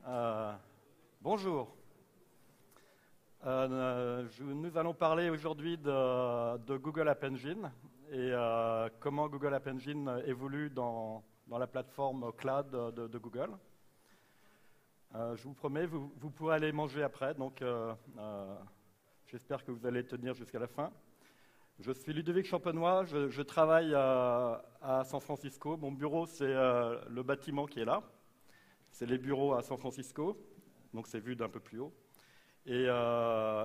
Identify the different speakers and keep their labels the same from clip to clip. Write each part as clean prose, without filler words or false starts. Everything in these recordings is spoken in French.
Speaker 1: Euh, Bonjour. Nous allons parler aujourd'hui de Google App Engine et comment Google App Engine évolue dans la plateforme cloud de Google. Je vous promets, vous pourrez aller manger après, donc j'espère que vous allez tenir jusqu'à la fin. Je suis Ludovic Champenois, je travaille à San Francisco. Mon bureau, c'est le bâtiment qui est là. C'est les bureaux à San Francisco, donc c'est vu d'un peu plus haut. Et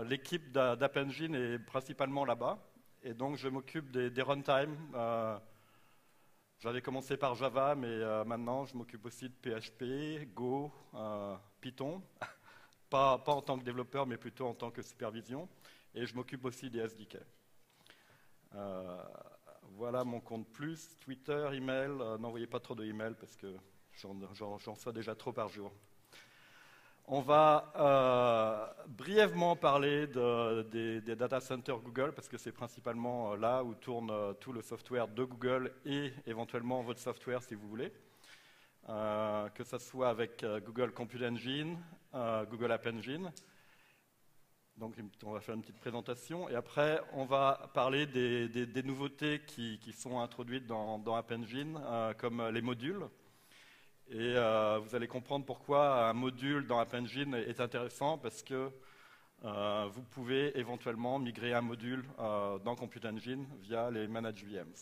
Speaker 1: l'équipe d'App Engine est principalement là-bas. Et donc je m'occupe des runtime. J'avais commencé par Java, mais maintenant je m'occupe aussi de PHP, Go, Python. Pas en tant que développeur, mais plutôt en tant que supervision. Et je m'occupe aussi des SDK. Voilà mon compte plus, Twitter, email. N'envoyez pas trop de emails parce que j'en reçois déjà trop par jour. On va brièvement parler des data centers Google parce que c'est principalement là où tourne tout le software de Google et éventuellement votre software si vous voulez. Que ce soit avec Google Compute Engine, Google App Engine. Donc on va faire une petite présentation et après on va parler des nouveautés qui sont introduites dans App Engine comme les modules. Et vous allez comprendre pourquoi un module dans App Engine est intéressant parce que vous pouvez éventuellement migrer un module dans Compute Engine via les Managed VMs.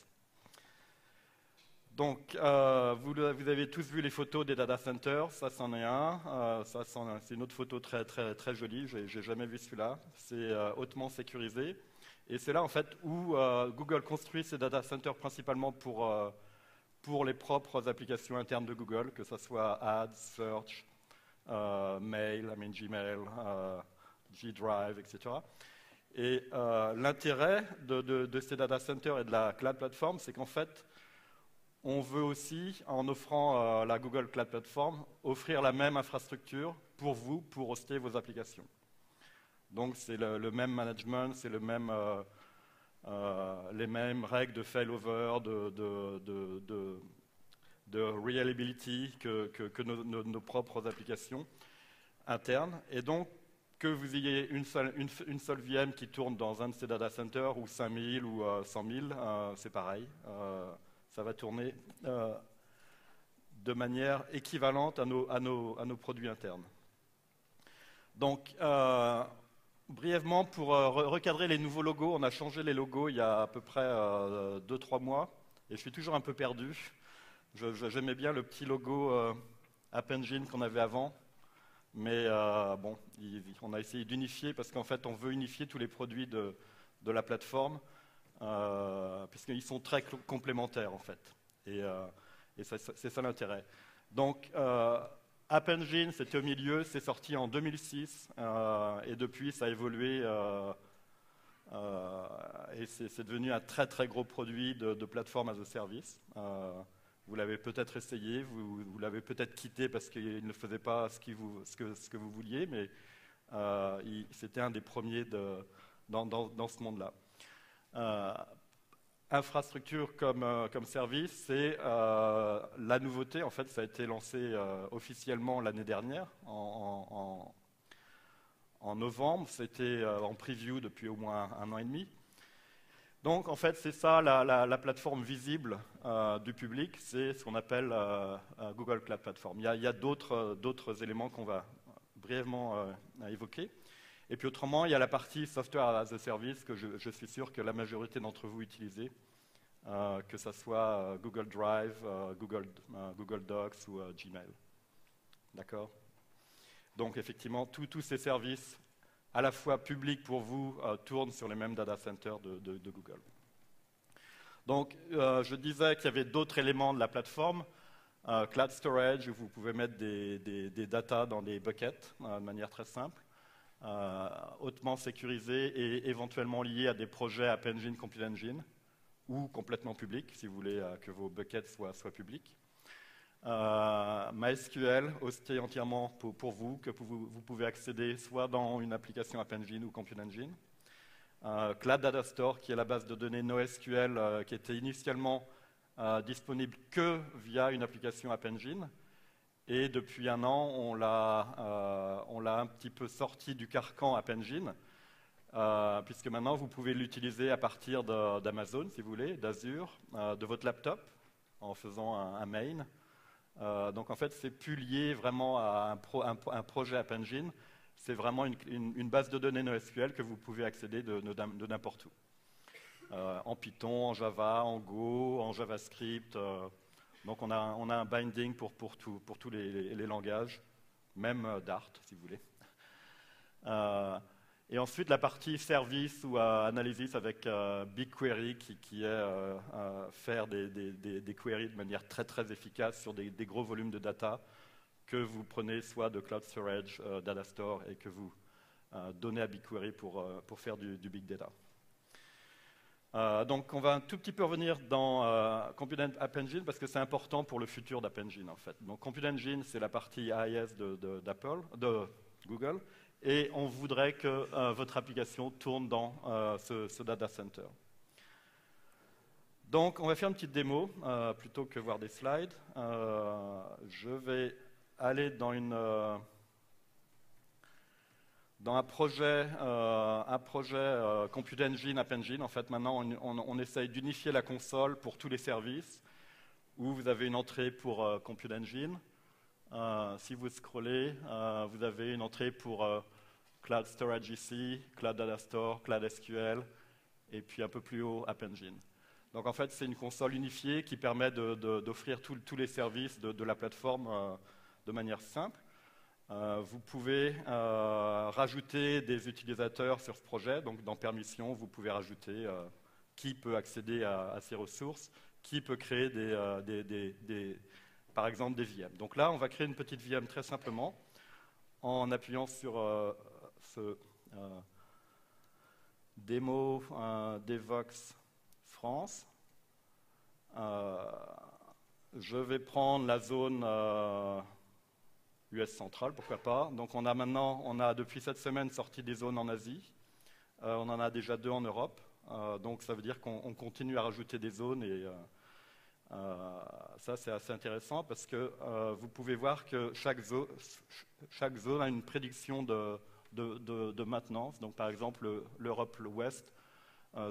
Speaker 1: Donc, vous avez tous vu les photos des data centers, ça c'en est un, c'est une autre photo très jolie, j'ai jamais vu celui-là, c'est hautement sécurisé. Et c'est là en fait où Google construit ses data centers principalement pour les propres applications internes de Google, que ce soit Ads, Search, Mail, Gmail, G Drive, etc. Et l'intérêt de ces data centers et de la Cloud Platform, c'est qu'en fait, on veut aussi, en offrant la Google Cloud Platform, offrir la même infrastructure pour vous, pour hoster vos applications. Donc c'est le même management, c'est les mêmes règles de failover, de reliability que nos propres applications internes. Et donc, que vous ayez une seule VM qui tourne dans un de ces data centers, ou 5000 ou 100 000, c'est pareil. Ça va tourner de manière équivalente à nos produits internes. Donc, brièvement, pour recadrer les nouveaux logos, on a changé les logos il y a à peu près 2-3 mois, et je suis toujours un peu perdu. J'aimais bien le petit logo App Engine qu'on avait avant, mais bon, on a essayé d'unifier, parce qu'en fait, on veut unifier tous les produits de la plateforme, puisqu'ils sont très complémentaires, en fait. Et c'est ça l'intérêt. Donc, App Engine, c'était au milieu, c'est sorti en 2006 et depuis ça a évolué et c'est devenu un très gros produit de plateforme as a service. Vous l'avez peut-être essayé, vous l'avez peut-être quitté parce qu'il ne faisait pas ce que vous vouliez, mais c'était un des premiers dans ce monde-là. Infrastructure comme service, c'est la nouveauté. En fait, ça a été lancé officiellement l'année dernière, en novembre. C'était en preview depuis au moins un an et demi. Donc, en fait, c'est ça la plateforme visible du public. C'est ce qu'on appelle Google Cloud Platform. Il y a d'autres éléments qu'on va brièvement évoquer. Et puis autrement, il y a la partie Software as a Service que je suis sûr que la majorité d'entre vous utilisez, que ce soit Google Drive, Google Docs ou Gmail. D'accord? Donc effectivement, tous ces services, à la fois publics pour vous, tournent sur les mêmes data centers de Google. Donc je disais qu'il y avait d'autres éléments de la plateforme. Cloud Storage, où vous pouvez mettre des data dans des buckets de manière très simple. Hautement sécurisé et éventuellement lié à des projets App Engine, Compute Engine, ou complètement public, si vous voulez que vos buckets soient publics. MySQL, hosté entièrement pour vous, que vous pouvez accéder soit dans une application App Engine ou Compute Engine. Cloud Data Store, qui est la base de données NoSQL, qui était initialement disponible que via une application App Engine, Et depuis un an, on l'a un petit peu sorti du carcan App Engine, puisque maintenant vous pouvez l'utiliser à partir d'Amazon, si vous voulez, d'Azure, de votre laptop, en faisant un main. Donc en fait, c'est plus lié vraiment à un projet App Engine, c'est vraiment une base de données NoSQL que vous pouvez accéder de n'importe où. En Python, en Java, en Go, en JavaScript. Donc on a un binding pour tous les langages, même Dart, si vous voulez. Et ensuite, la partie service ou analysis avec BigQuery, qui est faire des queries de manière très très efficace sur des gros volumes de data que vous prenez soit de Cloud Storage, Data Store, et que vous donnez à BigQuery pour faire du big data. Donc on va un tout petit peu revenir dans Compute App Engine parce que c'est important pour le futur d'App Engine en fait. Donc Compute Engine, c'est la partie AIS de Google, et on voudrait que votre application tourne dans ce data center. Donc on va faire une petite démo plutôt que voir des slides. Je vais aller dans un projet Compute Engine, App Engine. En fait, maintenant, on essaye d'unifier la console pour tous les services, où vous avez une entrée pour Compute Engine. Si vous scrollez, vous avez une entrée pour Cloud Storage ici, Cloud Data Store, Cloud SQL, et puis un peu plus haut, App Engine. Donc en fait, c'est une console unifiée qui permet d'offrir tous les services de la plateforme de manière simple. Vous pouvez rajouter des utilisateurs sur ce projet. Donc dans Permissions, vous pouvez rajouter qui peut accéder à ces ressources, qui peut créer par exemple des VM. Donc là, on va créer une petite VM très simplement en appuyant sur ce démo Devox France. Je vais prendre la zone US centrale, pourquoi pas. Donc on a depuis cette semaine sorti des zones en Asie. On en a déjà 2 en Europe. Donc ça veut dire qu'on continue à rajouter des zones, et ça c'est assez intéressant parce que vous pouvez voir que chaque zone a une prédiction de maintenance. Donc par exemple l'Europe l'Ouest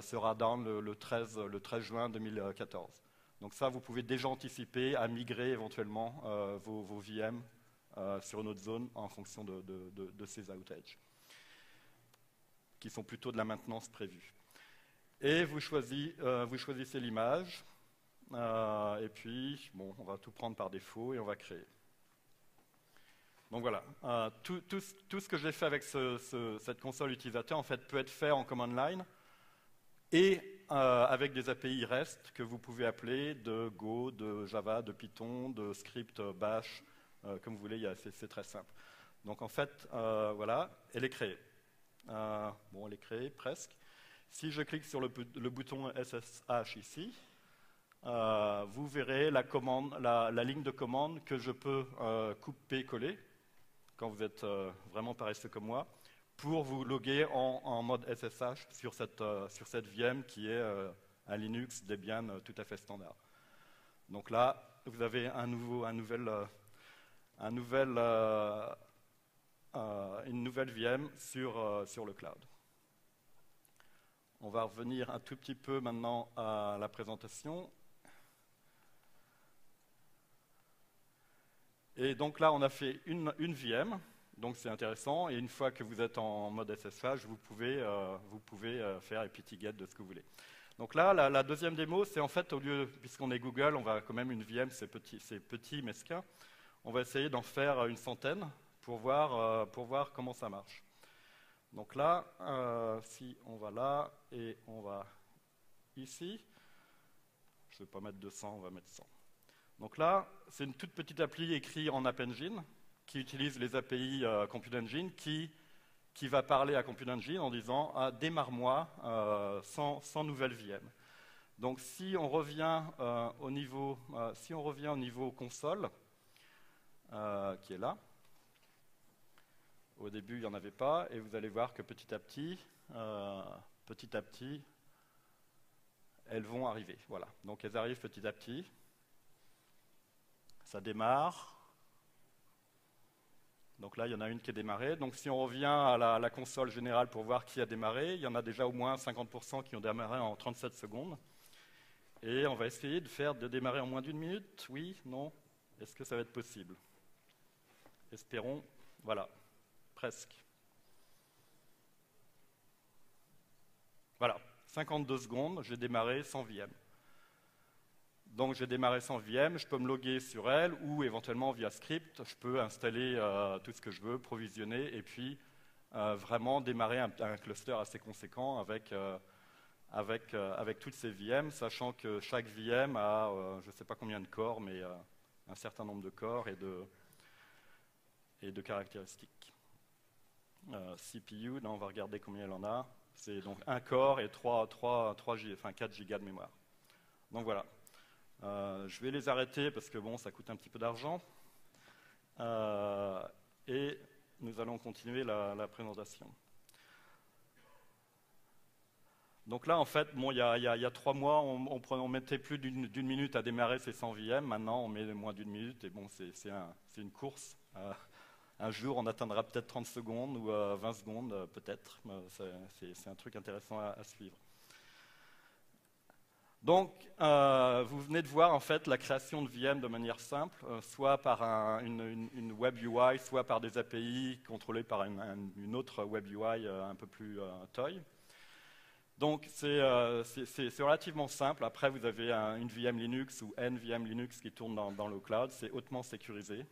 Speaker 1: sera down le 13 juin 2014. Donc ça, vous pouvez déjà anticiper à migrer éventuellement vos VM sur une autre zone en fonction de ces outages, qui sont plutôt de la maintenance prévue. Et vous choisissez l'image, et puis, bon, on va tout prendre par défaut et on va créer. Donc voilà, tout ce que j'ai fait avec cette console utilisateur, en fait, peut être fait en command line, et avec des API REST que vous pouvez appeler de Go, de Java, de Python, de script Bash, comme vous voulez, c'est très simple. Donc en fait, voilà, elle est créée. Bon, elle est créée presque. Si je clique sur le bouton SSH ici, vous verrez la ligne de commande que je peux couper-coller, quand vous êtes vraiment paresseux comme moi, pour vous loguer en mode SSH sur cette VM qui est un Linux Debian tout à fait standard. Donc là, vous avez une nouvelle VM sur le cloud. On va revenir un tout petit peu maintenant à la présentation. Et donc là, on a fait une VM. Donc c'est intéressant, et une fois que vous êtes en mode SSH, vous pouvez faire apt-get de ce que vous voulez. Donc là, la deuxième démo, c'est en fait, au lieu, puisqu'on est Google, on va quand même une VM, c'est petit, mesquin, on va essayer d'en faire une centaine pour voir comment ça marche. Donc là, si on va là, et on va ici, je ne vais pas mettre 200, on va mettre 100. Donc là, c'est une toute petite appli écrite en App Engine, qui utilise les API Compute Engine, qui va parler à Compute Engine en disant démarre-moi 100 nouvelles VM. Donc si on revient au niveau console, qui est là, au début il n'y en avait pas, et vous allez voir que petit à petit, elles vont arriver. Voilà. Donc elles arrivent petit à petit. Ça démarre. Donc là, il y en a une qui est démarrée. Donc si on revient à la console générale pour voir qui a démarré, il y en a déjà au moins 50% qui ont démarré en 37 secondes. Et on va essayer de démarrer en moins d'une minute. Oui, non? Est-ce que ça va être possible? Espérons. Voilà, presque. Voilà, 52 secondes, j'ai démarré sans VM. Donc j'ai démarré sans VM, je peux me loguer sur elle ou éventuellement via script, je peux installer tout ce que je veux, provisionner et puis vraiment démarrer un cluster assez conséquent avec toutes ces VM, sachant que chaque VM a je ne sais pas combien de corps, mais un certain nombre de corps et de caractéristiques. CPU, là on va regarder combien elle en a. C'est donc un corps et 4 gigas de mémoire. Donc voilà. Je vais les arrêter parce que bon, ça coûte un petit peu d'argent. Et nous allons continuer la présentation. Donc là, en fait, bon, il y a 3 mois, on mettait plus d'une minute à démarrer ces 100 VM. Maintenant, on met moins d'une minute. Et bon, c'est une course. Un jour, on atteindra peut-être 30 secondes ou 20 secondes, peut-être. C'est un truc intéressant à suivre. Donc, vous venez de voir en fait la création de VM de manière simple, soit par une web UI, soit par des API contrôlées par une autre web UI un peu plus toy. Donc, c'est relativement simple. Après, vous avez une VM Linux ou NVM Linux qui tourne dans le cloud. C'est hautement sécurisé.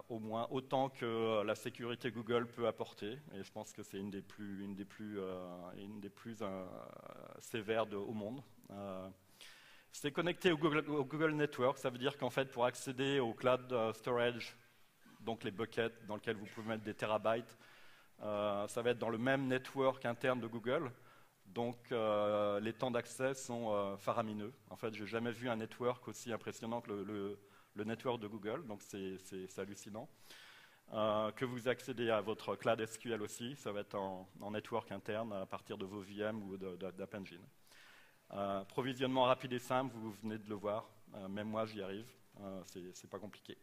Speaker 1: Au moins autant que la sécurité Google peut apporter, et je pense que c'est une des plus sévères au monde. C'est connecté au Google Network, ça veut dire qu'en fait pour accéder au cloud storage, donc les buckets dans lesquels vous pouvez mettre des terabytes, ça va être dans le même network interne de Google, donc les temps d'accès sont faramineux. En fait, j'ai jamais vu un network aussi impressionnant que le network de Google, donc c'est hallucinant. Que vous accédez à votre cloud SQL aussi, ça va être en network interne à partir de vos VM ou d'App Engine. Provisionnement rapide et simple, vous venez de le voir, même moi j'y arrive, c'est pas compliqué.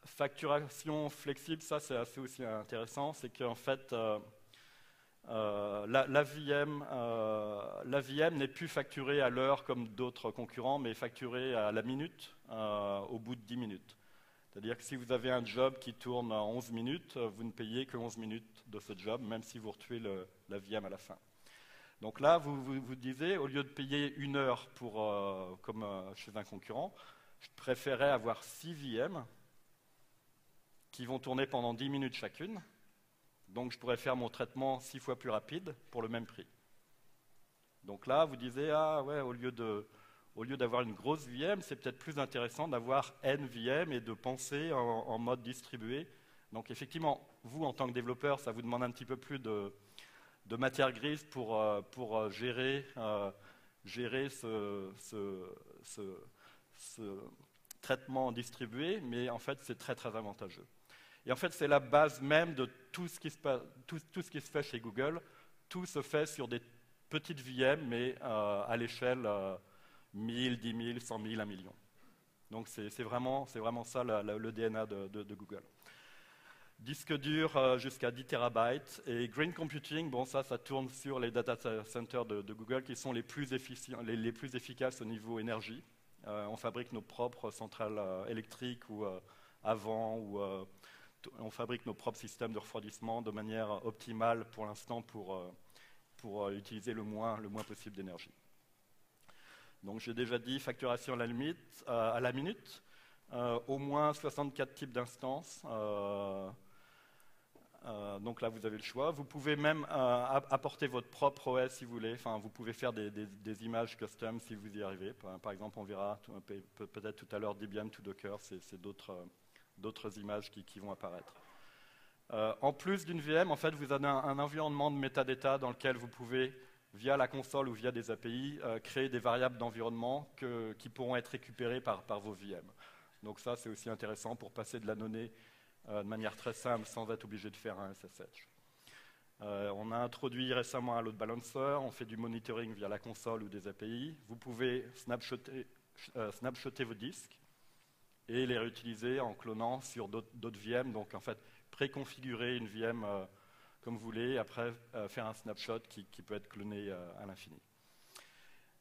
Speaker 1: Facturation flexible, ça c'est assez aussi intéressant, c'est qu'en fait la VM n'est plus facturée à l'heure comme d'autres concurrents, mais facturée à la minute, au bout de 10 minutes. C'est-à-dire que si vous avez un job qui tourne en 11 minutes, vous ne payez que 11 minutes de ce job, même si vous retuez la VM à la fin. Donc là, vous disiez, au lieu de payer 1 heure comme chez un concurrent, je préférais avoir 6 VM qui vont tourner pendant 10 minutes chacune. Donc je pourrais faire mon traitement 6 fois plus rapide pour le même prix. Donc là, vous disiez, ah ouais, au lieu d'avoir une grosse VM, c'est peut-être plus intéressant d'avoir N VM et de penser en mode distribué. Donc effectivement, vous en tant que développeur, ça vous demande un petit peu plus de matière grise pour gérer ce traitement distribué, mais en fait c'est très très avantageux. Et en fait, c'est la base même de tout ce qui se fait chez Google. Tout se fait sur des petites VM, mais à l'échelle 1000, 10 000, 100 000, 1 million. Donc c'est vraiment ça le DNA de Google. Disque dur jusqu'à 10 terabytes. Et Green Computing, bon ça tourne sur les data centers de Google qui sont les plus efficaces au niveau énergie. On fabrique nos propres centrales électriques ou on fabrique nos propres systèmes de refroidissement de manière optimale pour l'instant pour utiliser le moins possible d'énergie. Donc j'ai déjà dit facturation à la minute, au moins 64 types d'instances. Donc là vous avez le choix. Vous pouvez même apporter votre propre OS si vous voulez. Enfin, vous pouvez faire des images custom si vous y arrivez. Par exemple, on verra peut-être tout à l'heure Debian to Docker, c'est d'autres images qui vont apparaître. En plus d'une VM, en fait, vous avez un environnement de metadata dans lequel vous pouvez, via la console ou via des API, créer des variables d'environnement qui pourront être récupérées par vos VM. Donc ça, c'est aussi intéressant pour passer de la donnée de manière très simple sans être obligé de faire un SSH. On a introduit récemment un load balancer, on fait du monitoring via la console ou des API. Vous pouvez snapshotter vos disques. et les réutiliser en clonant sur d'autres VM. Donc en fait, préconfigurer une VM comme vous voulez, après faire un snapshot qui peut être cloné à l'infini.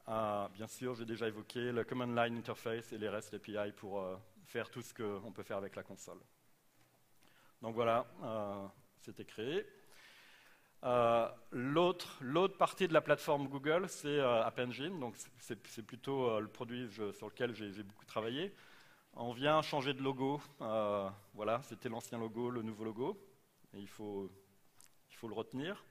Speaker 1: Bien sûr, j'ai déjà évoqué le Command Line Interface et les REST API pour faire tout ce qu'on peut faire avec la console. Donc voilà, c'était créé. L'autre partie de la plateforme Google, c'est App Engine. Donc c'est plutôt le produit sur lequel j'ai beaucoup travaillé. On vient changer de logo. Voilà, c'était l'ancien logo, le nouveau logo. Et il faut le retenir.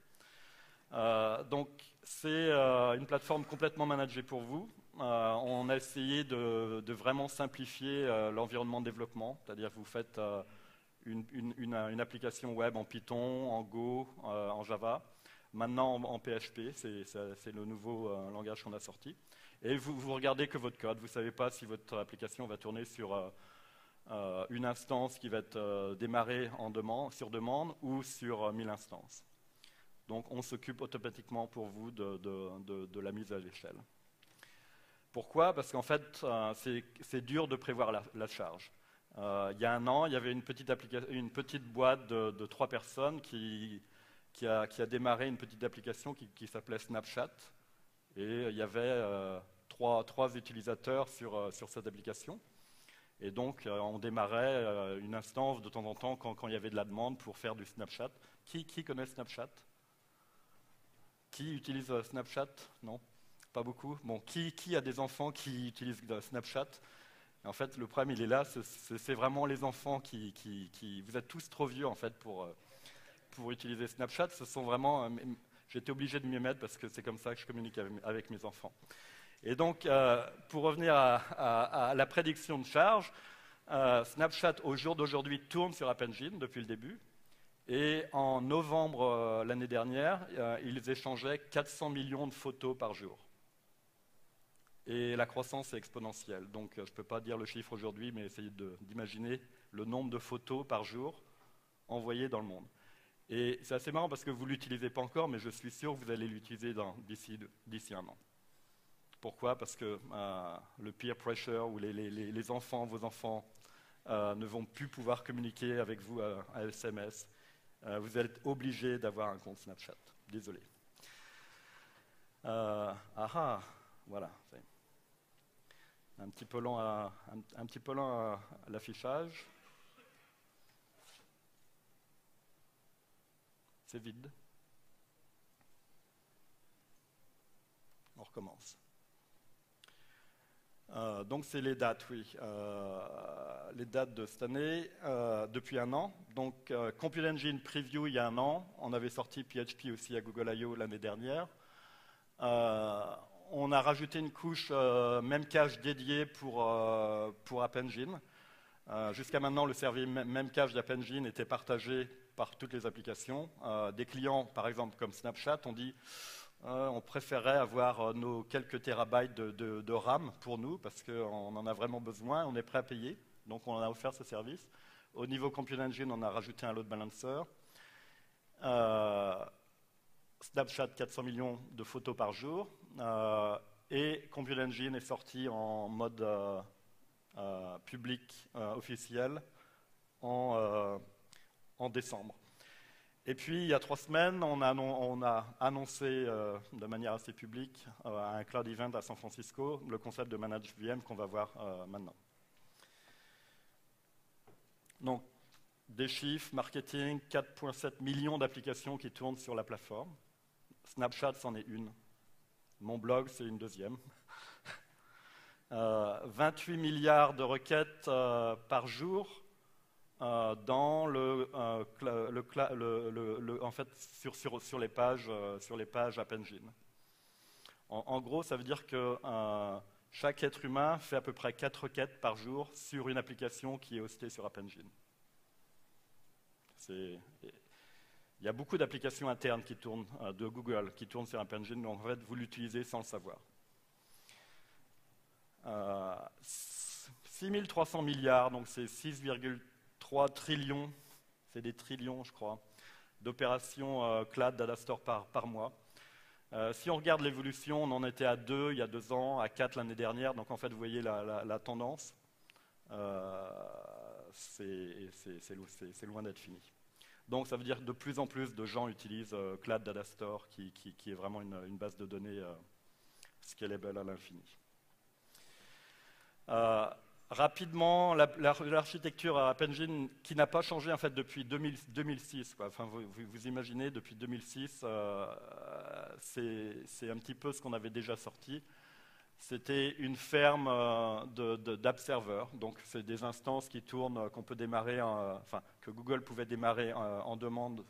Speaker 1: Donc c'est une plateforme complètement managée pour vous. On a essayé de vraiment simplifier l'environnement de développement, c'est-à-dire que vous faites une application web en Python, en Go, en Java, maintenant en PHP, c'est le nouveau langage qu'on a sorti. Et vous regardez que votre code, vous ne savez pas si votre application va tourner sur une instance qui va être démarrée sur demande ou sur 1000 instances. Donc on s'occupe automatiquement pour vous de la mise à l'échelle. Pourquoi? Parce qu'en fait, c'est dur de prévoir la charge. Il y a un an, il y avait une petite boîte de 3 personnes qui a démarré une petite application qui s'appelait Snapchat. Et il y avait 3 utilisateurs sur cette application. Et donc, on démarrait une instance de temps en temps quand il y avait de la demande pour faire du Snapchat. Qui connaît Snapchat? Qui utilise Snapchat? Non, pas beaucoup. Bon, qui a des enfants qui utilisent Snapchat? En fait, le problème, il est là, c'est vraiment les enfants Vous êtes tous trop vieux, en fait, pour utiliser Snapchat. Ce sont vraiment... J'étais obligé de m'y mettre parce que c'est comme ça que je communique avec mes enfants. Et donc, pour revenir à la prédiction de charge, Snapchat, au jour d'aujourd'hui, tourne sur App Engine depuis le début. Et en novembre l'année dernière, ils échangeaient 400 millions de photos par jour. Et la croissance est exponentielle. Donc je ne peux pas dire le chiffre aujourd'hui, mais essayez d'imaginer le nombre de photos par jour envoyées dans le monde. Et c'est assez marrant parce que vous ne l'utilisez pas encore, mais je suis sûr que vous allez l'utiliser d'ici un an. Pourquoi? Parce que le peer pressure ou les enfants, vos enfants, ne vont plus pouvoir communiquer avec vous à SMS. Vous êtes obligé d'avoir un compte Snapchat. Désolé. Voilà. Un petit peu lent à l'affichage. C'est vide. On recommence. Donc c'est les dates, oui. Les dates de cette année, depuis un an. Donc Compute Engine Preview il y a un an. On avait sorti PHP aussi à Google I.O. l'année dernière. On a rajouté une couche Memcache dédiée pour App Engine. Jusqu'à maintenant, le service Memcache d'App Engine était partagé par toutes les applications. Des clients, par exemple, comme Snapchat, ont dit on préférait avoir nos quelques terabytes de RAM pour nous, parce qu'on en a vraiment besoin, on est prêt à payer. Donc on a offert ce service. Au niveau Compute Engine, on a rajouté un load balancer. Snapchat, 400 millions de photos par jour. Et Compute Engine est sorti en mode public officiel en décembre. Et puis, il y a 3 semaines, on a annoncé de manière assez publique à un cloud event à San Francisco le concept de Managed VM qu'on va voir maintenant. Donc, des chiffres, marketing, 4,7 millions d'applications qui tournent sur la plateforme. Snapchat, c'en est une. Mon blog, c'est une deuxième. 28 milliards de requêtes par jour dans en fait, sur les pages App Engine. En gros, ça veut dire que chaque être humain fait à peu près 4 requêtes par jour sur une application qui est hostée sur App Engine. Il y a beaucoup d'applications internes qui tournent, de Google qui tournent sur App Engine, donc en fait, vous l'utilisez sans le savoir. 6300 milliards, donc c'est 6,3 trillions, c'est des trillions, je crois, d'opérations cloud data store par mois. Si on regarde l'évolution, on en était à 2 il y a 2 ans, à 4 l'année dernière, donc en fait, vous voyez la tendance. c'est loin d'être fini. Donc ça veut dire que de plus en plus de gens utilisent Cloud Data Store, qui est vraiment une base de données scalable à l'infini. Rapidement, l'architecture App Engine qui n'a pas changé en fait depuis 2006. Quoi. Enfin, vous imaginez, depuis 2006, c'est un petit peu ce qu'on avait déjà sorti. C'était une ferme d'app server. Donc, c'est des instances qui tournent, qu'on peut démarrer, que Google pouvait démarrer en demande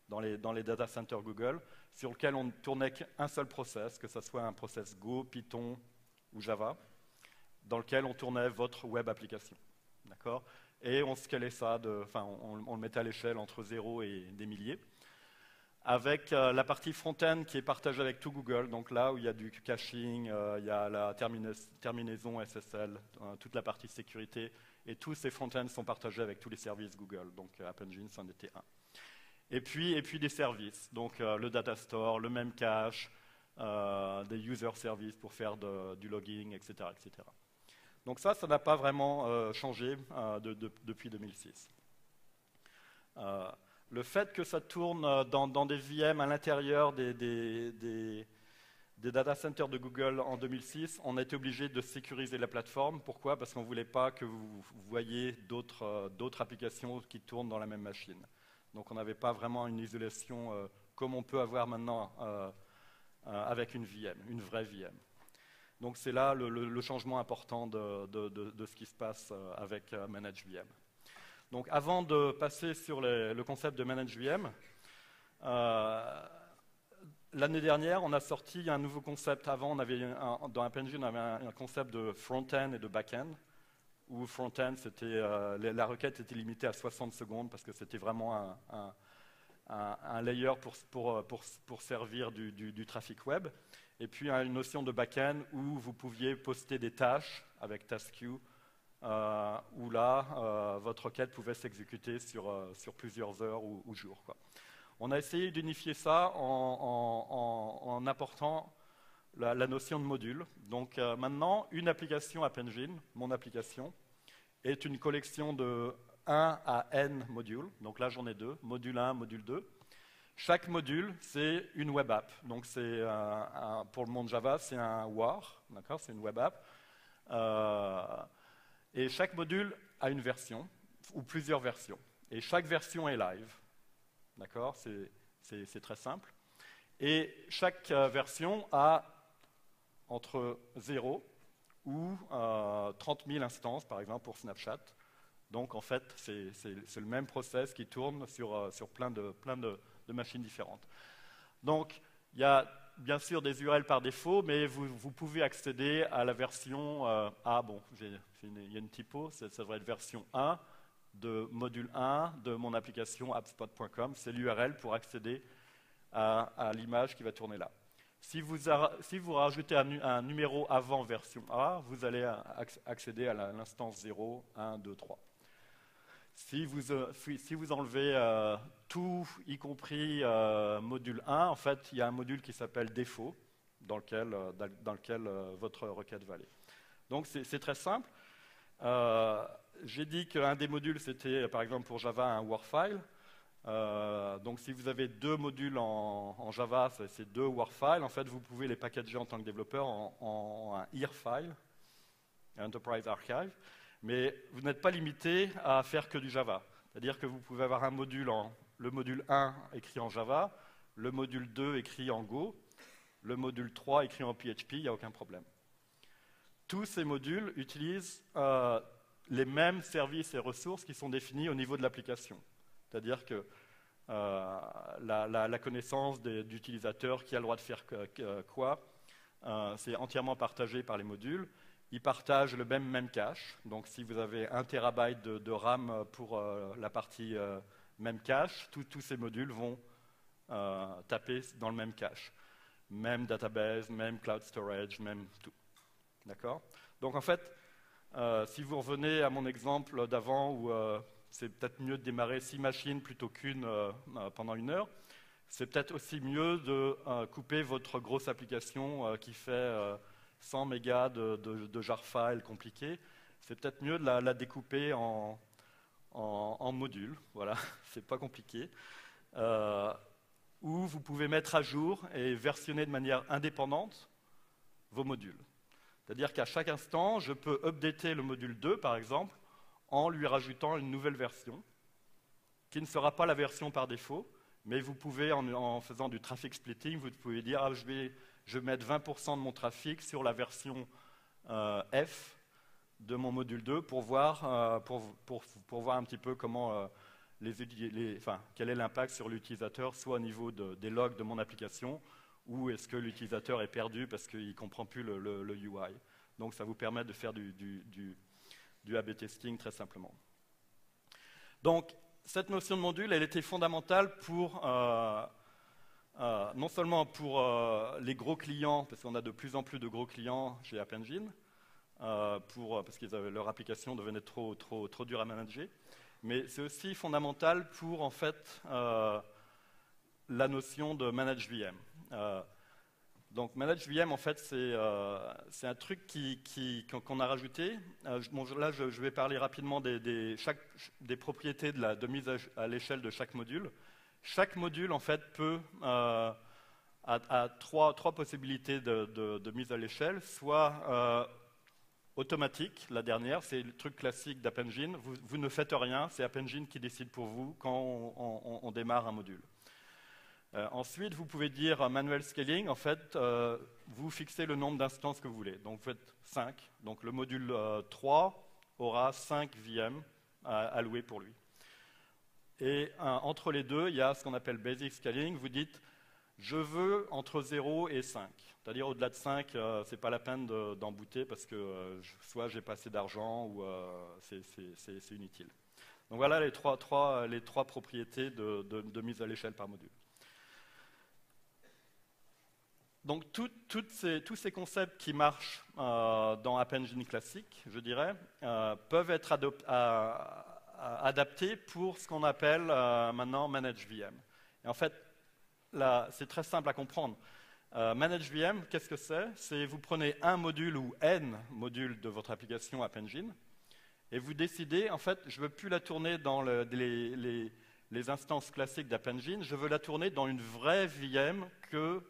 Speaker 1: dans les data centers Google, sur lequel on ne tournait qu'un seul process, que ce soit un process Go, Python ou Java, dans lequel on tournait votre web application. D'accord ? Et on scalait ça, on le mettait à l'échelle entre 0 et des milliers. Avec la partie front-end qui est partagée avec tout Google, donc là où il y a du caching, il y a la terminaison SSL, toute la partie sécurité, et tous ces front-ends sont partagés avec tous les services Google, donc App Engine, c'en était un. Et puis des services, donc le data store, le même cache, des user services pour faire du logging, etc., etc. Donc ça n'a pas vraiment changé depuis 2006. Le fait que ça tourne dans des VM à l'intérieur des data centers de Google en 2006, on a été obligé de sécuriser la plateforme. Pourquoi ? Parce qu'on ne voulait pas que vous voyiez d'autres applications qui tournent dans la même machine. Donc on n'avait pas vraiment une isolation comme on peut avoir maintenant avec une VM, une vraie VM. Donc c'est là le changement important de ce qui se passe avec ManageVM. Donc avant de passer sur le concept de ManageVM, l'année dernière, on a sorti un nouveau concept. Avant, dans App Engine, on avait un concept de front-end et de back-end, où front-end, la requête était limitée à 60 secondes, parce que c'était vraiment un layer pour servir du trafic web. Et puis une notion de back-end où vous pouviez poster des tâches avec TaskQueue, où là, votre requête pouvait s'exécuter sur plusieurs heures ou jours, quoi. On a essayé d'unifier ça en apportant la notion de module. Donc maintenant, une application App Engine, mon application, est une collection de 1 à n modules. Donc là, j'en ai 2, module 1, module 2. Chaque module, c'est une web app. Donc pour le monde Java, c'est un WAR, d'accord, c'est une web app. Et chaque module a une version, ou plusieurs versions. Et chaque version est live. D'accord, c'est très simple. Et chaque version a entre 0 ou 30 000 instances, par exemple, pour Snapchat. Donc, en fait, c'est le même process qui tourne sur plein de machines différentes. Donc, il y a bien sûr des URL par défaut, mais vous pouvez accéder à la version il y a une typo, ça devrait être version 1 de module 1 de mon application appspot.com. C'est l'URL pour accéder à l'image qui va tourner là. Si vous rajoutez un numéro avant version A, vous allez accéder à l'instance 0, 1, 2, 3. Si vous enlevez tout, y compris module 1, en fait, il y a un module qui s'appelle défaut, dans lequel votre requête va aller. Donc, c'est très simple. J'ai dit qu'un des modules, c'était, par exemple, pour Java, un WAR-file. Donc, si vous avez 2 modules en Java, c'est 2 WAR-files. En fait, vous pouvez les packager en tant que développeur en un IR-file, Enterprise Archive. Mais vous n'êtes pas limité à faire que du Java. C'est-à-dire que vous pouvez avoir le module 1 écrit en Java, le module 2 écrit en Go, le module 3 écrit en PHP, il n'y a aucun problème. Tous ces modules utilisent les mêmes services et ressources qui sont définis au niveau de l'application. C'est-à-dire que la connaissance d'utilisateurs, qui a le droit de faire quoi, c'est entièrement partagé par les modules. Ils partagent le même cache. Donc, si vous avez 1 TB de RAM pour la partie même cache, tous ces modules vont taper dans le même cache. Même database, même cloud storage, même tout. D'accord ? Donc, en fait, si vous revenez à mon exemple d'avant, où c'est peut-être mieux de démarrer 6 machines plutôt qu'une pendant 1 heure, c'est peut-être aussi mieux de couper votre grosse application qui fait 100 mégas de jar file compliqué c'est peut-être mieux de la découper en modules, voilà, c'est pas compliqué, où vous pouvez mettre à jour et versionner de manière indépendante vos modules. C'est-à-dire qu'à chaque instant, je peux updater le module 2, par exemple, en lui rajoutant une nouvelle version, qui ne sera pas la version par défaut, mais vous pouvez, en faisant du traffic splitting, vous pouvez dire je vais mettre 20% de mon trafic sur la version F de mon module 2 pour voir un petit peu comment quel est l'impact sur l'utilisateur, soit au niveau des logs de mon application, ou est-ce que l'utilisateur est perdu parce qu'il ne comprend plus le UI. Donc ça vous permet de faire du A/B testing très simplement. Donc cette notion de module, elle était fondamentale pour, non seulement pour les gros clients, parce qu'on a de plus en plus de gros clients chez App Engine, parce que leur application devenait trop dure à manager, mais c'est aussi fondamental pour en fait la notion de ManageVM. Donc ManageVM, en fait, c'est un truc qu'on a rajouté. Là, je vais parler rapidement des propriétés de mise à l'échelle de chaque module. Chaque module, en fait, a trois possibilités de mise à l'échelle, soit automatique, la dernière, c'est le truc classique d'App Engine. Vous ne faites rien, c'est App Engine qui décide pour vous quand on démarre un module. Ensuite, vous pouvez dire manual scaling. En fait, vous fixez le nombre d'instances que vous voulez. Donc, vous faites 5. Donc, le module 3 aura 5 VM alloués pour lui. Et entre les deux, il y a ce qu'on appelle basic scaling. Vous dites, je veux entre 0 et 5. C'est-à-dire, au-delà de 5, ce n'est pas la peine d'embouter parce que soit j'ai pas assez d'argent ou c'est inutile. Donc, voilà les trois propriétés de mise à l'échelle par module. Donc, tous ces concepts qui marchent dans App Engine classique, je dirais, peuvent être adaptés pour ce qu'on appelle maintenant ManageVM. Et en fait, c'est très simple à comprendre. ManageVM, qu'est-ce que c'est? C'est vous prenez un module ou N modules de votre application App Engine et vous décidez, en fait, je ne veux plus la tourner dans les instances classiques d'App Engine, je veux la tourner dans une vraie VM que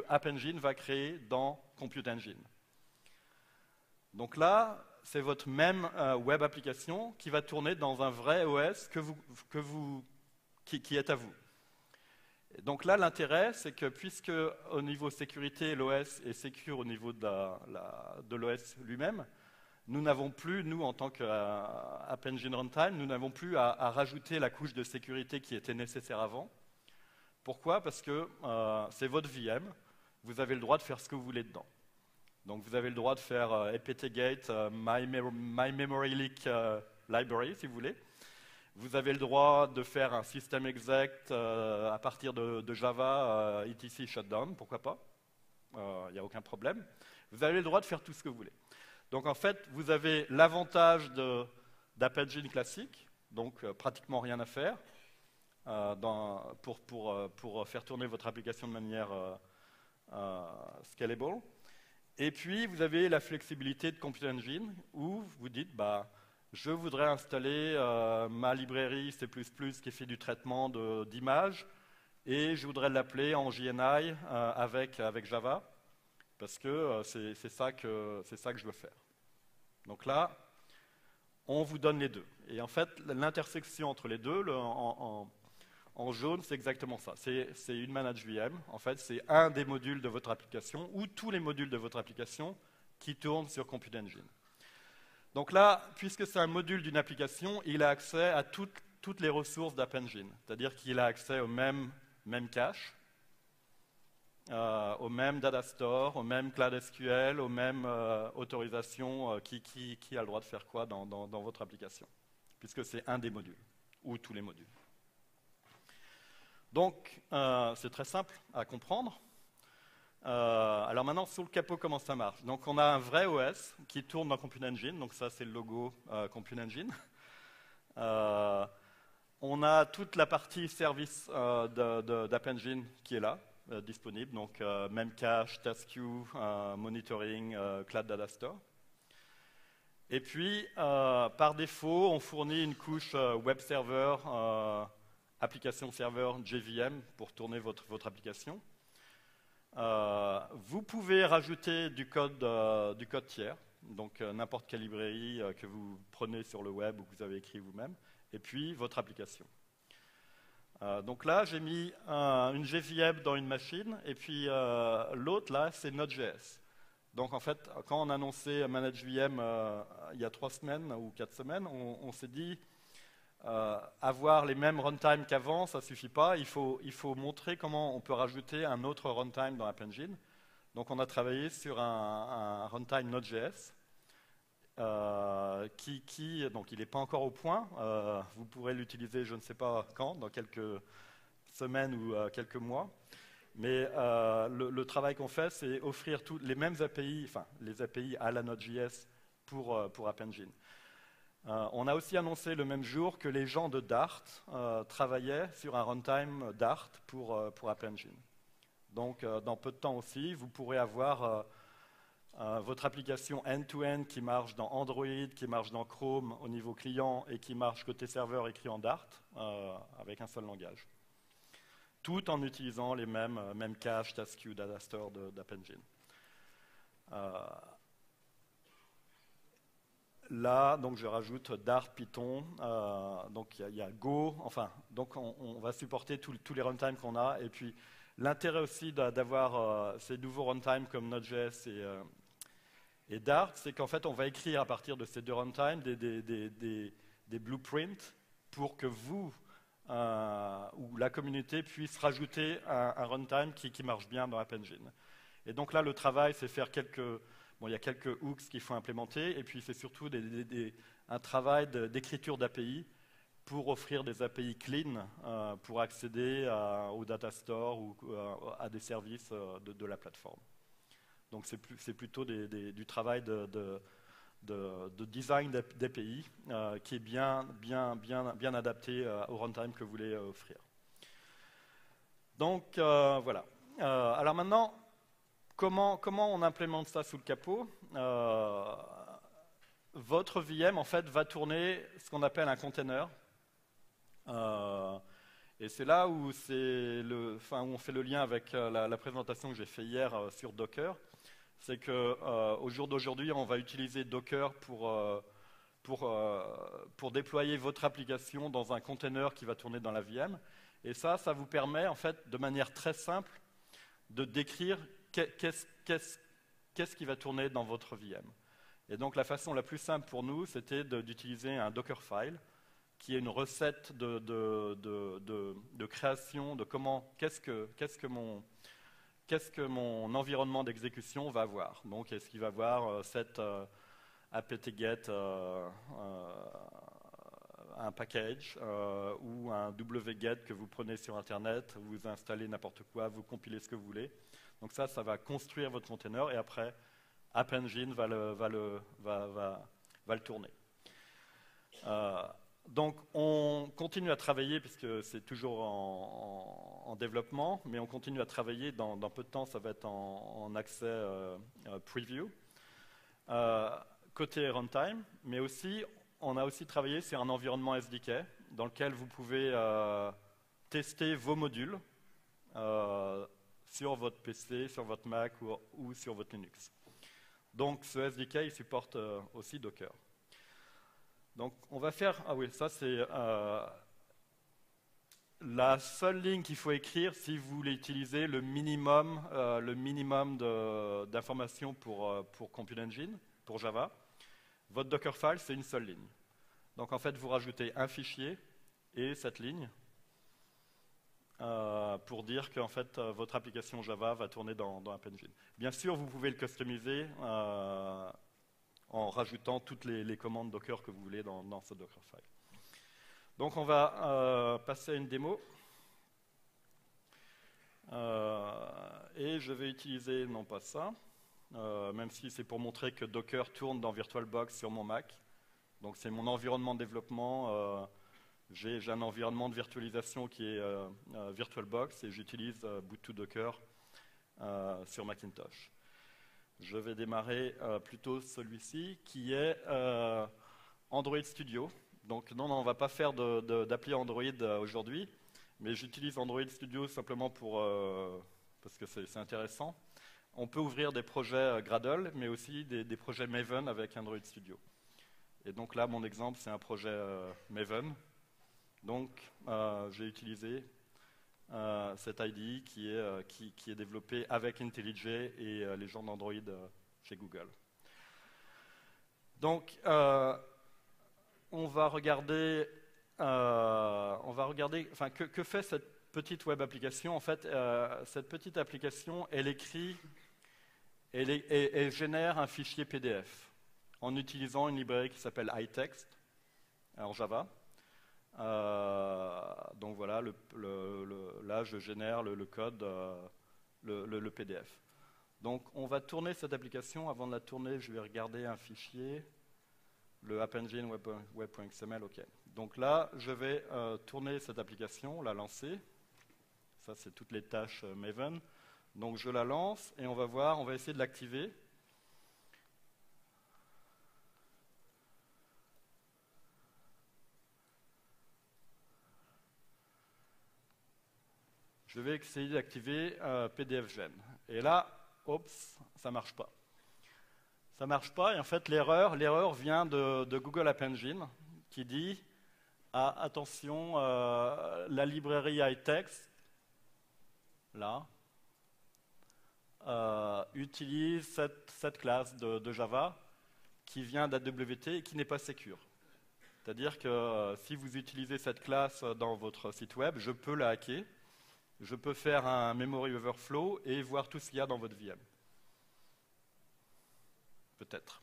Speaker 1: App Engine va créer dans Compute Engine. Donc là, c'est votre même web application qui va tourner dans un vrai OS qui est à vous. Et donc là, l'intérêt, c'est que puisque au niveau sécurité, l'OS est secure au niveau de l'OS lui-même, nous n'avons plus, nous en tant qu'App Engine Runtime, nous n'avons plus à rajouter la couche de sécurité qui était nécessaire avant. Pourquoi? Parce que c'est votre VM, vous avez le droit de faire ce que vous voulez dedans. Donc vous avez le droit de faire apt-get, my memory leak library, si vous voulez. Vous avez le droit de faire un system exec à partir de Java, etc shutdown, pourquoi pas? Il n'y a aucun problème. Vous avez le droit de faire tout ce que vous voulez. Donc en fait, vous avez l'avantage d'App Engine classique, donc pratiquement rien à faire. Pour faire tourner votre application de manière scalable. Et puis, vous avez la flexibilité de Compute Engine où vous dites, je voudrais installer ma librairie C++ qui fait du traitement d'images et je voudrais l'appeler en JNI avec Java parce que c'est ça que je veux faire. Donc là, on vous donne les deux. Et en fait, l'intersection entre les deux, en jaune, c'est exactement ça. C'est une ManageVM. En fait, c'est un des modules de votre application ou tous les modules de votre application qui tournent sur Compute Engine. Donc là, puisque c'est un module d'une application, il a accès à toutes les ressources d'App Engine. C'est-à-dire qu'il a accès au même cache, au même data store, au même Cloud SQL, aux mêmes autorisations qui a le droit de faire quoi dans votre application, puisque c'est un des modules ou tous les modules. Donc, c'est très simple à comprendre. Alors maintenant, sous le capot, comment ça marche? Donc, on a un vrai OS qui tourne dans Compute Engine. Donc, ça, c'est le logo Compute Engine. On a toute la partie service d'App Engine qui est là, disponible. Donc, Memcache, TaskQueue, Monitoring, Cloud Data Store. Et puis, par défaut, on fournit une couche web server, application serveur JVM pour tourner votre application. Vous pouvez rajouter du code tiers, donc n'importe quelle librairie que vous prenez sur le web ou que vous avez écrit vous-même, et puis votre application. Donc là, j'ai mis une JVM dans une machine, et puis l'autre, là, c'est Node.js. Donc en fait, quand on a annoncé ManageVM il y a 3 semaines ou 4 semaines, on s'est dit avoir les mêmes runtime qu'avant, ça ne suffit pas. Il faut montrer comment on peut rajouter un autre runtime dans App Engine. Donc on a travaillé sur un runtime Node.js donc il n'est pas encore au point. Vous pourrez l'utiliser, je ne sais pas quand, dans quelques semaines ou quelques mois. Mais le travail qu'on fait, c'est offrir les mêmes API, enfin les API à la Node.js pour App Engine. On a aussi annoncé le même jour que les gens de Dart travaillaient sur un runtime Dart pour App Engine. Donc dans peu de temps aussi, vous pourrez avoir votre application end-to-end qui marche dans Android, qui marche dans Chrome au niveau client et qui marche côté serveur écrit en Dart avec un seul langage. Tout en utilisant les mêmes caches, TaskQueue, Datastore d'App Engine. Là, donc je rajoute Dart, Python, donc il y a Go, enfin, donc on va supporter tous les runtimes qu'on a. Et puis l'intérêt aussi d'avoir ces nouveaux runtimes comme Node.js et Dart, c'est qu'en fait on va écrire à partir de ces deux runtimes des blueprints pour que vous ou la communauté puisse rajouter un runtime qui marche bien dans App Engine. Et donc là, le travail, c'est faire il y a quelques hooks qu'il faut implémenter, et puis c'est surtout un travail d'écriture d'API pour offrir des API clean pour accéder au data store ou à des services de la plateforme. Donc c'est plutôt du travail de design d'API qui est bien adapté au runtime que vous voulez offrir. Donc voilà. Alors maintenant, comment on implémente ça sous le capot? Votre VM en fait va tourner ce qu'on appelle un container. Et c'est là où on fait le lien avec la présentation que j'ai fait hier sur Docker. C'est qu'au jour d'aujourd'hui, on va utiliser Docker pour déployer votre application dans un container qui va tourner dans la VM. Et ça vous permet en fait de manière très simple de décrire qu'est-ce qui va tourner dans votre VM. Et donc la façon la plus simple pour nous, c'était d'utiliser un Dockerfile, qui est une recette de création de qu'est-ce que mon environnement d'exécution va avoir. Donc est-ce qu'il va avoir cette apt-get un package ou un wget que vous prenez sur Internet, vous installez n'importe quoi, vous compilez ce que vous voulez. Donc ça va construire votre container et après, App Engine va le tourner. Donc on continue à travailler, puisque c'est toujours en développement, mais on continue à travailler, dans peu de temps ça va être en accès preview. Côté runtime, mais aussi, on a aussi travaillé sur un environnement SDK dans lequel vous pouvez tester vos modules sur votre PC, sur votre Mac ou sur votre Linux. Donc ce SDK, il supporte aussi Docker. Donc on va faire, ça c'est la seule ligne qu'il faut écrire si vous voulez utiliser le minimum d'informations pour Compute Engine, pour Java. Votre Dockerfile, c'est une seule ligne. Donc en fait, vous rajoutez un fichier et cette ligne pour dire que en fait, votre application Java va tourner dans App Engine. Bien sûr, vous pouvez le customiser en rajoutant toutes les commandes Docker que vous voulez dans ce Dockerfile. Donc on va passer à une démo. Et je vais utiliser, non pas ça, même si c'est pour montrer que Docker tourne dans VirtualBox sur mon Mac. Donc c'est mon environnement de développement. J'ai un environnement de virtualisation qui est VirtualBox et j'utilise Boot2Docker sur Macintosh. Je vais démarrer plutôt celui-ci qui est Android Studio. Donc non, on ne va pas faire d'appli Android aujourd'hui, mais j'utilise Android Studio simplement parce que c'est intéressant. On peut ouvrir des projets Gradle, mais aussi des projets Maven avec Android Studio. Et donc là, mon exemple, c'est un projet Maven. Donc j'ai utilisé cette IDE qui est développée avec IntelliJ et les gens d'Android chez Google. Donc, on va regarder enfin, que fait cette petite web application. En fait, cette petite application, elle génère un fichier PDF en utilisant une librairie qui s'appelle iText en Java. Donc voilà, là je génère le code, le PDF. Donc on va tourner cette application. Avant de la tourner, je vais regarder un fichier, le App Engine web.xml. OK. Donc là, je vais tourner cette application, la lancer. Ça, c'est toutes les tâches Maven. Donc je la lance et on va voir, on va essayer de l'activer. Je vais essayer d'activer PDFgen. Et là, oups, ça ne marche pas. Ça ne marche pas, et en fait, l'erreur vient de Google App Engine, qui dit attention, la librairie iText, là, utilise cette classe de Java qui vient d'AWT et qui n'est pas sécure. C'est-à-dire que si vous utilisez cette classe dans votre site web, je peux la hacker. Je peux faire un memory overflow et voir tout ce qu'il y a dans votre VM. Peut-être.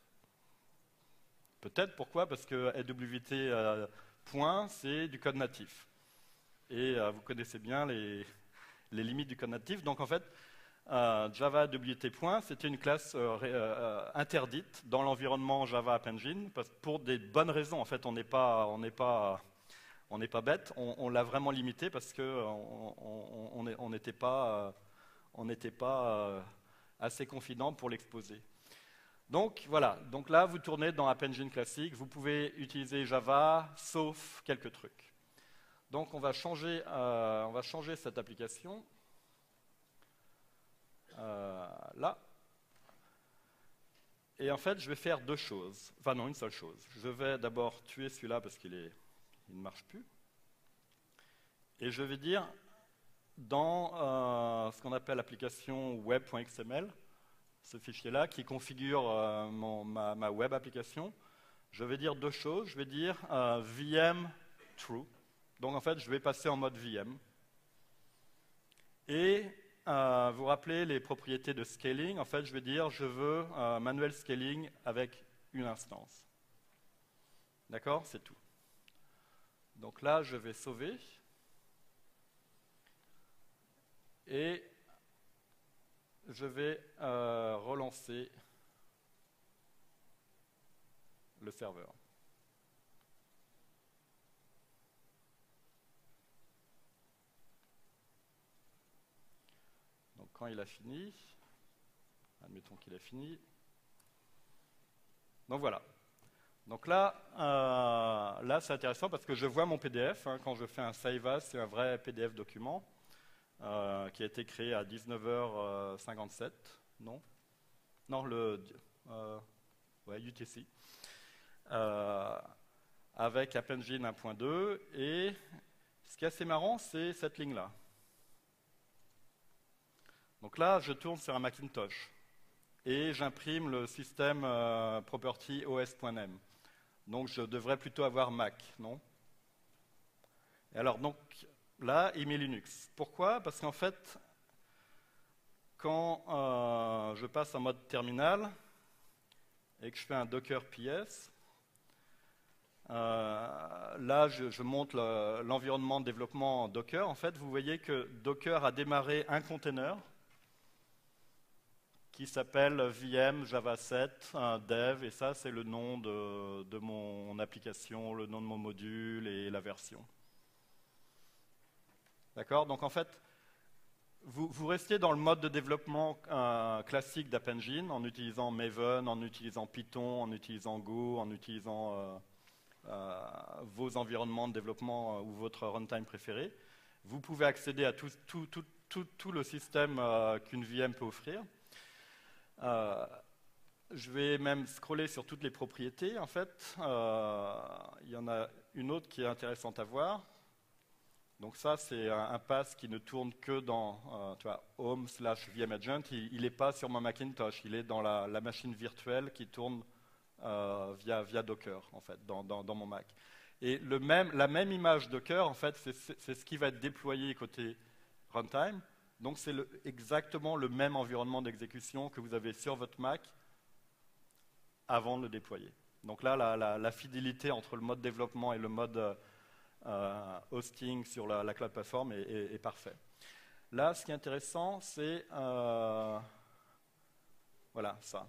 Speaker 1: Peut-être, pourquoi? Parce que AWT point, c'est du code natif. Et vous connaissez bien les limites du code natif. Donc en fait, Java AWT point, c'était une classe interdite dans l'environnement Java App Engine, pour des bonnes raisons. En fait, on n'est pas bête, on l'a vraiment limité parce qu'on n'était pas assez confident pour l'exposer. Donc voilà, donc là vous tournez dans App Engine classique, vous pouvez utiliser Java sauf quelques trucs. Donc on va changer cette application là. Et en fait je vais faire deux choses, enfin non, une seule chose. Je vais d'abord tuer celui-là parce qu'il ne marche plus. Et je vais dire dans ce qu'on appelle l'application web.xml, ce fichier-là qui configure ma web application, je vais dire deux choses. Je vais dire VM true. Donc en fait, je vais passer en mode VM. Et vous rappelez les propriétés de scaling. En fait, je vais dire je veux manuel scaling avec une instance. D'accord? C'est tout. Donc là, je vais sauver. Et je vais relancer le serveur. Donc quand il a fini, admettons qu'il a fini. Donc voilà. Donc là c'est intéressant parce que je vois mon PDF. Quand je fais un save as, c'est un vrai PDF document. Qui a été créé à 19h57, non, UTC, avec App Engine 1.2, et ce qui est assez marrant, c'est cette ligne-là. Donc là, je tourne sur un Macintosh, et j'imprime le système property os.m. Donc je devrais plutôt avoir Mac, non? Et alors, donc, là, il met Linux. Pourquoi? Parce qu'en fait, quand je passe en mode terminal et que je fais un docker ps, là, je monte l'environnement de développement Docker. En fait, vous voyez que Docker a démarré un container qui s'appelle VM Java 7 dev, et ça, c'est le nom de mon application, le nom de mon module et la version. D'accord? Donc en fait, vous restez dans le mode de développement classique d'App Engine en utilisant Maven, en utilisant Python, en utilisant Go, en utilisant vos environnements de développement ou votre runtime préféré. Vous pouvez accéder à tout le système qu'une VM peut offrir. Je vais même scroller sur toutes les propriétés. En fait, il y en a une autre qui est intéressante à voir. Donc ça, c'est un pass qui ne tourne que dans home/vmagent. Il n'est pas sur ma Macintosh, il est dans la machine virtuelle qui tourne via Docker, en fait, dans mon Mac. Et la même image Docker, en fait, c'est ce qui va être déployé côté runtime. Donc c'est exactement le même environnement d'exécution que vous avez sur votre Mac avant de le déployer. Donc là, la fidélité entre le mode développement et le mode hosting sur la cloud platform est parfait. Là, ce qui est intéressant, c'est voilà ça.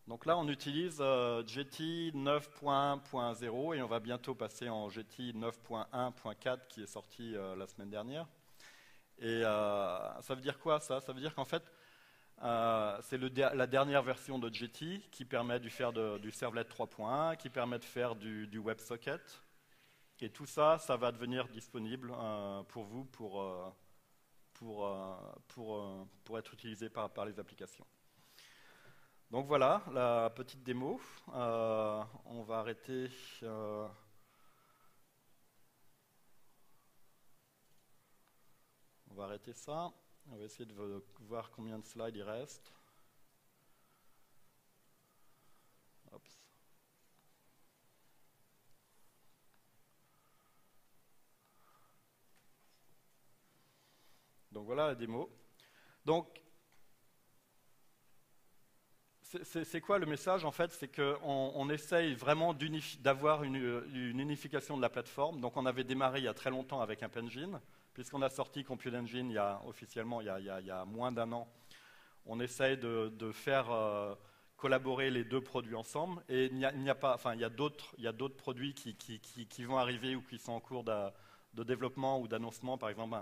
Speaker 1: Donc là, on utilise GT 9.1.0 et on va bientôt passer en GT 9.1.4 qui est sorti la semaine dernière. Et ça veut dire quoi ça? Ça veut dire qu'en fait, c'est la dernière version de GT qui permet de faire du servlet 3.1, qui permet de faire du WebSocket. Et tout ça, ça va devenir disponible pour vous pour être utilisé par les applications. Donc voilà, la petite démo. On va arrêter. On va arrêter ça. On va essayer de voir combien de slides il reste. Oups. Donc voilà la démo. Donc, c'est quoi le message en fait? C'est qu'on essaye vraiment d'avoir une unification de la plateforme. Donc on avait démarré il y a très longtemps avec App Engine, puisqu'on a sorti Compute Engine officiellement il y a moins d'un an. On essaye de faire collaborer les deux produits ensemble. Et il y a d'autres produits qui vont arriver ou qui sont en cours de développement ou d'annoncement. Par exemple,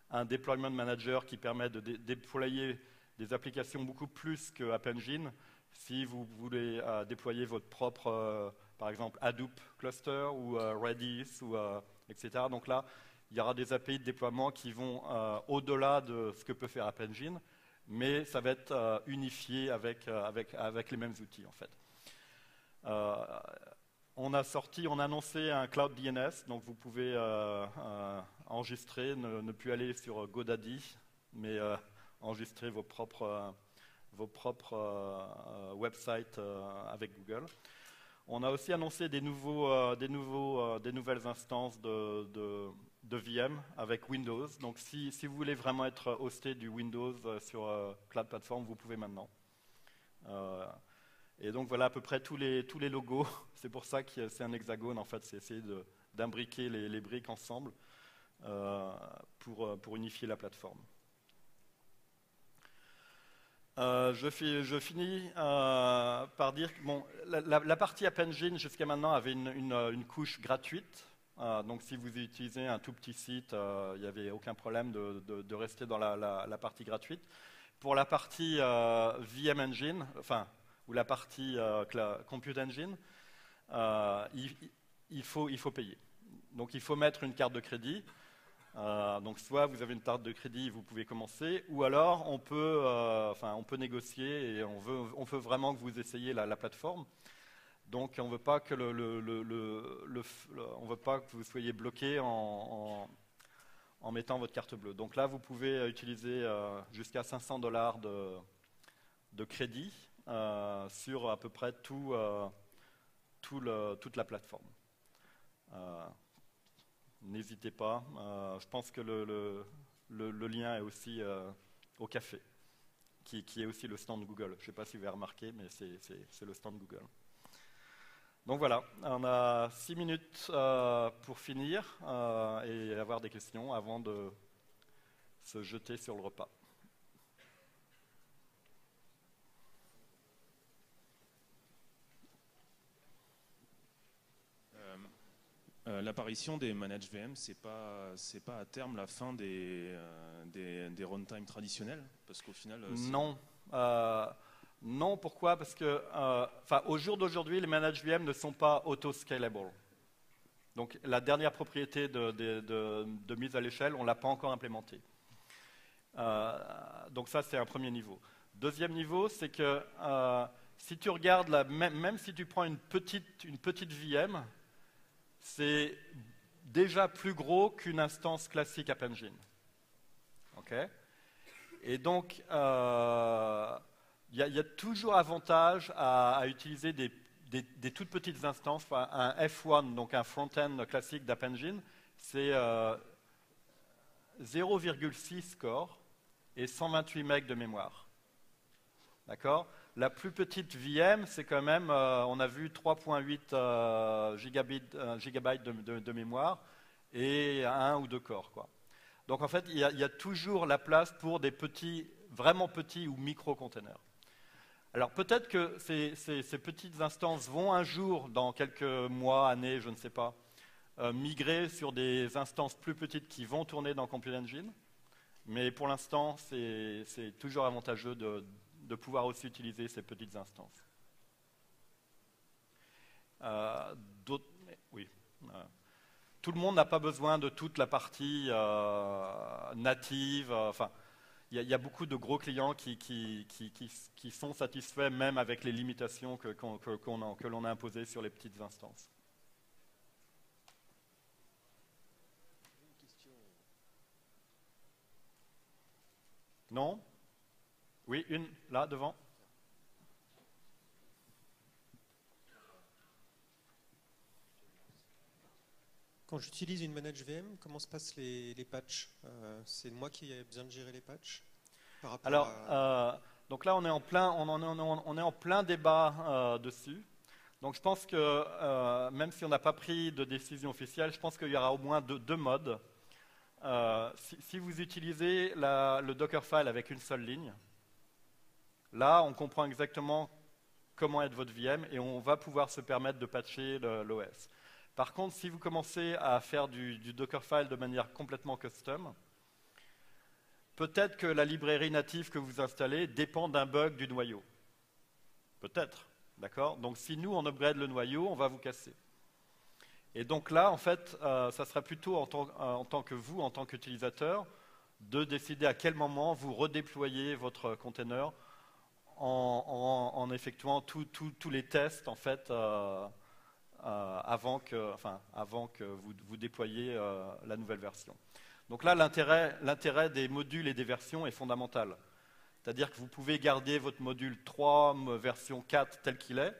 Speaker 1: un deployment manager qui permet de déployer des applications beaucoup plus que App Engine. Si vous voulez déployer votre propre, par exemple, Hadoop cluster ou Redis, etc. Donc là, il y aura des API de déploiement qui vont au-delà de ce que peut faire App Engine, mais ça va être unifié avec les mêmes outils, en fait. On a annoncé un Cloud DNS, donc vous pouvez enregistrer, ne plus aller sur GoDaddy, mais enregistrer vos propres websites avec Google. On a aussi annoncé des nouvelles instances de VM avec Windows. Donc si vous voulez vraiment être hosté du Windows sur Cloud Platform, vous pouvez maintenant. Et donc voilà à peu près tous les logos. C'est pour ça que c'est un hexagone en fait, c'est essayer d'imbriquer les briques ensemble pour unifier la plateforme. Je finis par dire que bon, la partie App Engine jusqu'à maintenant avait une couche gratuite. Donc si vous utilisez un tout petit site, il n'y avait aucun problème de rester dans la partie gratuite. Pour la partie VM Engine, ou la partie Compute Engine, il faut payer. Donc il faut mettre une carte de crédit. Donc soit vous avez une carte de crédit, vous pouvez commencer, ou alors on peut négocier et on veut vraiment que vous essayiez la plateforme. Donc on veut pas que on veut pas que vous soyez bloqué en mettant votre carte bleue. Donc là vous pouvez utiliser jusqu'à $500 de crédit sur à peu près toute la plateforme. N'hésitez pas. Je pense que le lien est aussi au café, qui est aussi le stand Google. Je ne sais pas si vous avez remarqué, mais c'est le stand Google. Donc voilà, on a 6 minutes pour finir et avoir des questions avant de se jeter sur le repas.
Speaker 2: L'apparition des managed VM, c'est pas à terme la fin des runtime traditionnels, parce qu'au final.
Speaker 1: Non. Non, pourquoi? Parce que, au jour d'aujourd'hui, les managed VM ne sont pas auto-scalable. Donc, la dernière propriété de mise à l'échelle, on ne l'a pas encore implémentée. Donc, ça, c'est un premier niveau. Deuxième niveau, c'est que si tu regardes, même si tu prends une petite VM, c'est déjà plus gros qu'une instance classique App Engine. Okay. Et donc, il y a toujours avantage à utiliser des toutes petites instances. Un F1, donc un front-end classique d'App Engine, c'est 0,6 core et 128 MB de mémoire. D'accord? La plus petite VM, c'est quand même, on a vu 3,8 gigabytes de mémoire et 1 ou 2 corps, quoi. Donc en fait, il y a toujours la place pour des petits, vraiment petits ou micro-containers. Alors peut-être que ces petites instances vont un jour, dans quelques mois, années, je ne sais pas, migrer sur des instances plus petites qui vont tourner dans Compute Engine. Mais pour l'instant, c'est toujours avantageux de pouvoir aussi utiliser ces petites instances. Oui. Tout le monde n'a pas besoin de toute la partie native. Il y a beaucoup de gros clients qui sont satisfaits même avec les limitations que l'on a imposées sur les petites instances. Non? Oui, une, là, devant.
Speaker 3: Quand j'utilise une managed VM, comment se passent les patchs? C'est moi qui ai besoin de gérer les patchs par rapport
Speaker 1: Alors, donc là, on est en plein débat dessus. Donc je pense que, même si on n'a pas pris de décision officielle, je pense qu'il y aura au moins deux modes. Si vous utilisez le Dockerfile avec une seule ligne, là, on comprend exactement comment est votre VM et on va pouvoir se permettre de patcher l'OS. Par contre, si vous commencez à faire du Dockerfile de manière complètement custom, peut-être que la librairie native que vous installez dépend d'un bug du noyau. Peut-être, d'accord? Donc si nous, on upgrade le noyau, on va vous casser. Et donc là, en fait, ça sera plutôt en tant que vous, en tant qu'utilisateur, de décider à quel moment vous redéployez votre container en effectuant tous les tests, en fait, avant que vous déployiez la nouvelle version. Donc là, l'intérêt des modules et des versions est fondamental. C'est-à-dire que vous pouvez garder votre module 3, version 4 tel qu'il est,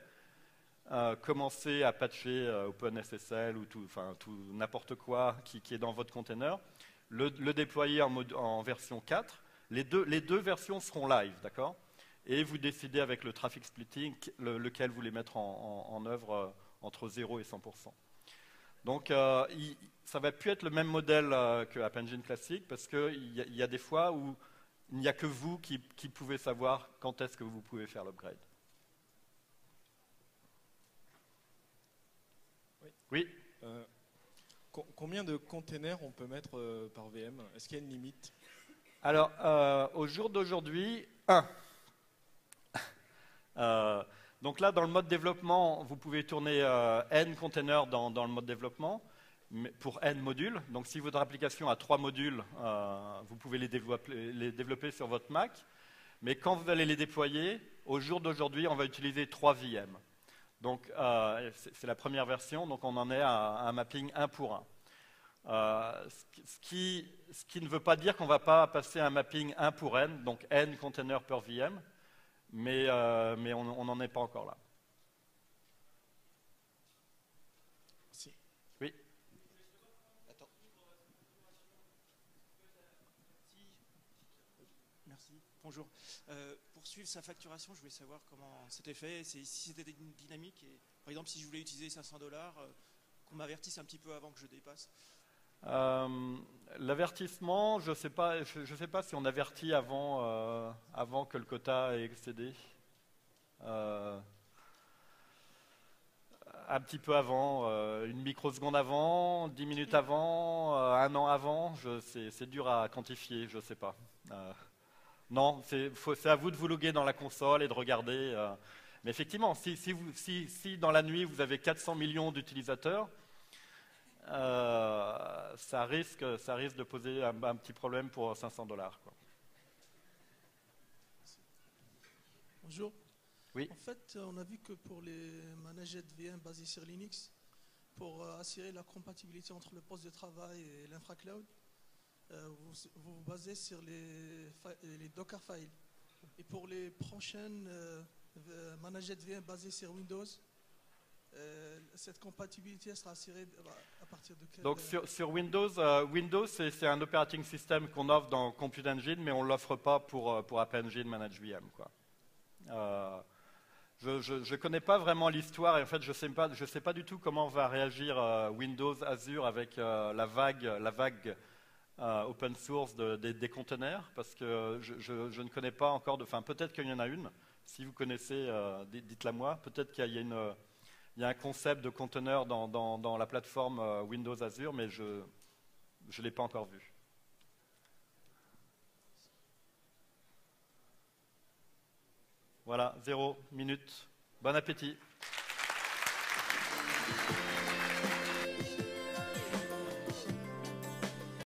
Speaker 1: commencer à patcher OpenSSL ou n'importe quoi qui est dans votre container, le déployer en version 4. Les deux versions seront live, d'accord? Et vous décidez avec le traffic splitting lequel vous voulez mettre en œuvre entre 0 et 100%. Donc, ça ne va plus être le même modèle que App Engine classique parce qu'il y a des fois où il n'y a que vous qui pouvez savoir quand est-ce que vous pouvez faire l'upgrade. Oui.
Speaker 4: Combien de containers on peut mettre par VM? Est-ce qu'il y a une limite?
Speaker 1: Alors, au jour d'aujourd'hui, 1. Donc là, dans le mode développement, vous pouvez tourner N containers dans le mode développement pour N modules. Donc si votre application a 3 modules, vous pouvez les développer sur votre Mac. Mais quand vous allez les déployer, au jour d'aujourd'hui, on va utiliser 3 VM. Donc c'est la première version, donc on en est à un mapping 1 pour 1. Ce qui ne veut pas dire qu'on ne va pas passer à un mapping 1 pour N, donc N containers per VM. Mais on n'en est pas encore là.
Speaker 4: Merci.
Speaker 1: Oui.
Speaker 5: Attends. Merci. Bonjour. Pour suivre sa facturation, je voulais savoir comment c'était fait, si c'était dynamique. Et, par exemple, si je voulais utiliser $500, qu'on m'avertisse un petit peu avant que je dépasse.
Speaker 1: L'avertissement, je sais pas si on avertit avant que le quota ait excédé. Un petit peu avant, une microseconde avant, 10 minutes avant, 1 an avant, c'est dur à quantifier, je ne sais pas. Non, c'est à vous de vous loguer dans la console et de regarder. Mais effectivement, si dans la nuit vous avez 400 millions d'utilisateurs, ça risque de poser un petit problème pour $500, quoi.
Speaker 6: Bonjour.
Speaker 1: Oui.
Speaker 6: En fait, on a vu que pour les managed VM basés sur Linux, pour assurer la compatibilité entre le poste de travail et l'infracloud, vous vous basez sur les Docker files. Et pour les prochaines managed VM basés sur Windows, cette compatibilité sera assurée à partir de quel...
Speaker 1: Donc sur Windows, Windows c'est un operating system qu'on offre dans Compute Engine, mais on ne l'offre pas pour App Engine Managed VM, quoi. Je ne connais pas vraiment l'histoire et en fait je sais pas du tout comment va réagir Windows Azure avec la vague open source des containers, parce que je ne connais pas encore peut-être qu'il y en a une. Si vous connaissez, dites-la moi. Peut-être qu'il y a un concept de conteneur dans la plateforme Windows Azure, mais je ne l'ai pas encore vu. Voilà, 0 minute. Bon appétit.